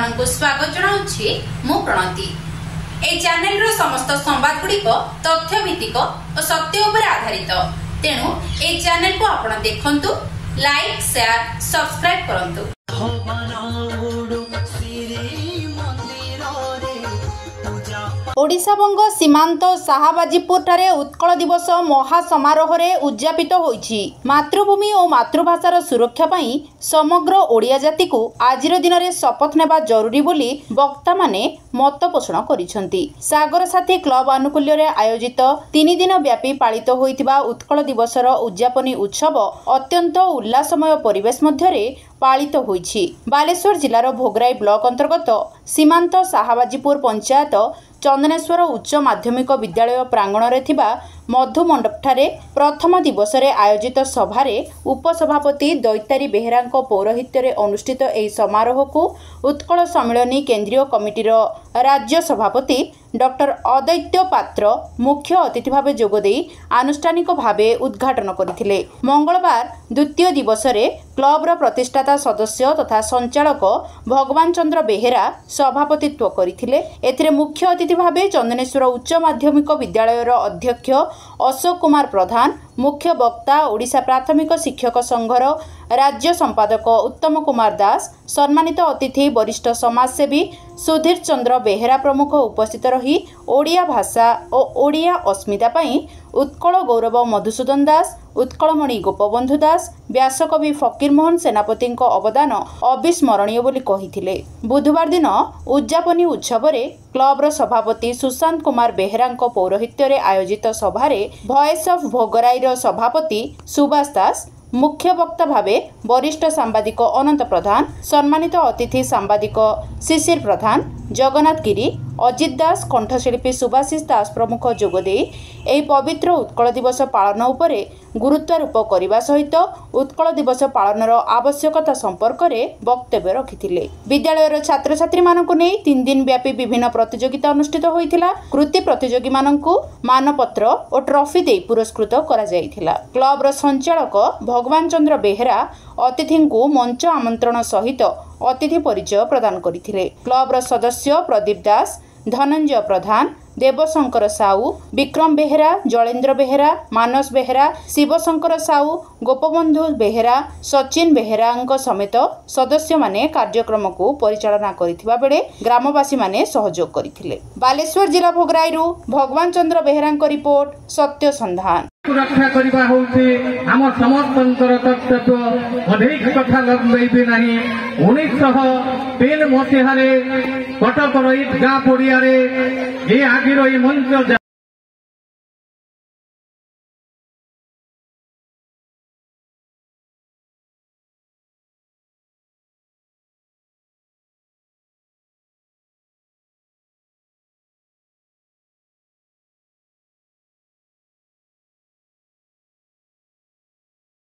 आपनको स्वागत जनाउछि मु प्रणति। ए चैनल रो समस्त संवाद गुड़िक तथ्य भित्तिक और सत्य उपर आधारित। तेणु ए चैनल को आपण देखंतु, लाइक शेयर सब्सक्राइब करंतु। ओडिशाबंग सीमांत शाहबाजीपुर ठारे उत्कल दिवस महासमारोह रे उद्यापित होईछि। मातृभूमि और मातृभाषार सुरक्षा पई समग्र ओडिया जाति को आजिर दिन में शपथ नेबा जरूरी बोली वक्ता माने मत पोषण करिसेंति। सागर साथी क्लब आनुकूल्य रे आयोजित 3 दिन व्यापी पालित होइतिबा उत्कल दिवसर उद्यापनी उत्सव अत्यंत उल्लासमय परिवेश मध्यरे पालित होईछि। बालेश्वर जिलार भोगराई ब्लॉक अंतर्गत सीमांत शाहबाजीपुर पंचायत चंदनेश्वर उच्च माध्यमिक विद्यालय प्रांगण रे थिबा मधु मंडप ठारे प्रथम दिवस रे आयोजित सभारे उपसभापति दैतारी बेहेरांको पौरोहित्य रे अनुष्ठित एही समारोह को उत्कल सम्मेलनी केंद्रीय कमिटीर राज्य सभापति डॉक्टर अदैत्य पात्र मुख्य अतिथि भावे जोगदेई आनुष्ठानिक भावे उद्घाटन करथिले। मंगलवार द्वितीय दिवस रे क्लब रो प्रतिष्ठाता सदस्य तथा संचालक भगवान चंद्र बेहेरा सभापतित्व करथिले। एथिरे मुख्य अतिथि भावे चंदनेश्वर उच्च माध्यमिक विद्यालयर अध्यक्ष अशोक कुमार प्रधान, मुख्य वक्ता ओडिशा प्राथमिक शिक्षक संघर राज्य संपादक उत्तम कुमार दास, सम्मानित अतिथि वरिष्ठ समाजसेवी सुधीर चंद्र बेहेरा प्रमुख उपस्थित रही ओडिया भाषा और ओडिया अस्मिता पई उत्कल गौरव मधुसूदन दास, उत्कलमणि गोपबंधु दास, व्यासकवि फकीर मोहन सेनापति अवदान अविस्मरणीय बोली कहिथिले। बुधवार दिन उद्यापनी उत्सव रे क्लबर सभापति सुशांत कुमार बेहेरा पौरोहित्य रे आयोजित सभारे वॉइस ऑफ भोगराईर सभापति सुभाष दास, मुख्य वक्ता भावे वरिष्ठ सांबादिक अनंत प्रधान, सम्मानित अतिथि सांबादिक शिशिर प्रधान, जगन्नाथ गिरी, अजित दास, कंठशिल्पी सुभाषिष दास प्रमुख जोगदेई एही पवित्र उत्कल दिवस पालन उपरे गुरुत्वारोप करने सहित उत्कल दिवस पालनर आवश्यकता संपर्क में वक्तव्य रखिथिले। विद्यालयर छात्र छात्री मानकु नै 3 दिन व्यापी विभिन्न प्रतियोगिता अनुष्ठित होइथिला। कृति प्रतियोगी मानकु मानपत्र और ट्रॉफी दे पुरस्कृत करा जाइथिला। क्लबर संचालक भगवान चंद्र बेहेरा अतिथि को मंच आमंत्रण सहित अतिथि परिचय प्रदान करथिले। क्लबर सदस्य प्रदीप दास, धनंजय प्रधान, देवशंकर साहू, विक्रम बेहेरा, जलेन्द्र बेहेरा, मानस बेहेरा, शिवशंकर साहू, गोपबंधु बेहेरा, सचिन बेहेरा समेत सदस्य माने कार्यक्रम को परिचालना करिथिबा बेले ग्रामवासी माने सहयोग करिथिले। बालेश्वर जिला भोगराईरू भगवान चंद्र बेहेरा रिपोर्ट, सत्य संधान। सुरक्षा करबा होउछि हमर समस्तंकर कर्तव्य। अधिक कथा लंबैबे नाही। 1903 मसीहारे कटकर गाँ पड़िया ए आजिर मंच